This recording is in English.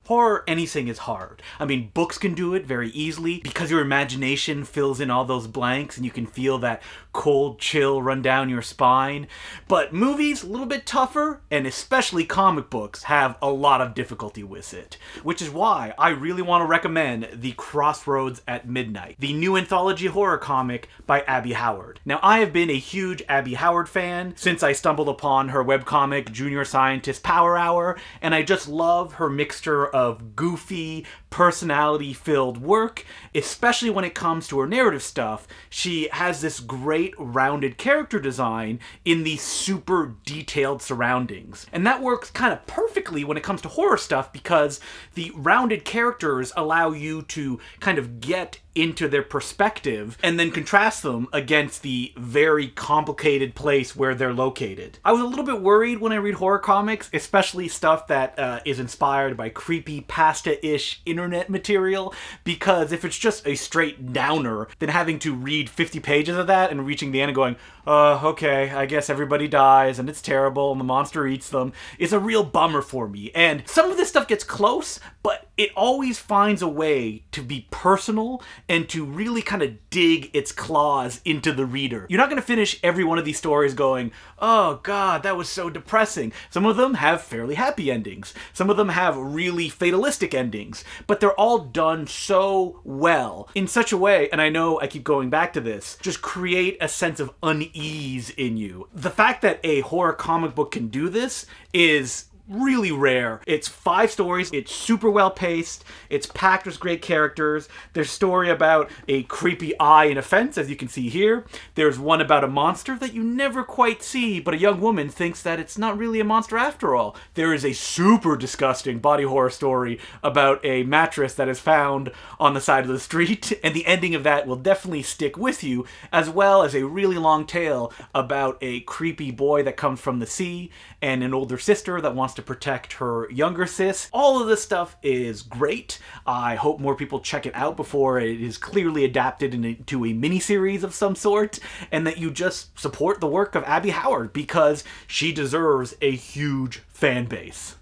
Horror, anything is hard. I mean, books can do it very easily because your imagination fills in all those blanks and you can feel that cold chill run down your spine. But movies, a little bit tougher, and especially comic books, have a lot of difficulty with it. Which is why I really want to recommend the CROSSROADS at Midnight, the new anthology horror comic by Abby Howard. Now, I have been a huge Abby Howard fan since I stumbled upon her webcomic Junior Scientist Power Hour, and I just love her mixture of goofy, personality-filled work, especially when it comes to her narrative stuff. She has this great rounded character design in these super detailed surroundings. And that works kind of perfectly when it comes to horror stuff because the rounded characters allow you to kind of get into their perspective and then contrast them against the very complicated place where they're located. I was a little bit worried when I read horror comics, especially stuff that is inspired by creepy pasta-ish internet material, because if it's just a straight downer, then having to read 50 pages of that and reaching the end and going, okay, I guess everybody dies and it's terrible and the monster eats them, is a real bummer for me. And some of this stuff gets close, but it always finds a way to be personal and to really kind of dig its claws into the reader. You're not going to finish every one of these stories going, oh god, that was so depressing. Some of them have fairly happy endings. Some of them have really fatalistic endings. But they're all done so well, in such a way, and I know I keep going back to this, just create a sense of unease in you. The fact that a horror comic book can do this is really rare. It's 5 stories, it's super well paced, it's packed with great characters. There's a story about a creepy eye in a fence, as you can see here. There's one about a monster that you never quite see, but a young woman thinks that it's not really a monster after all. There is a super disgusting body horror story about a mattress that is found on the side of the street, and the ending of that will definitely stick with you, as well as a really long tale about a creepy boy that comes from the sea and an older sister that wants to protect her younger sis. All of this stuff is great. I hope more people check it out before it is clearly adapted into a miniseries of some sort, and that you just support the work of Abby Howard because she deserves a huge fan base.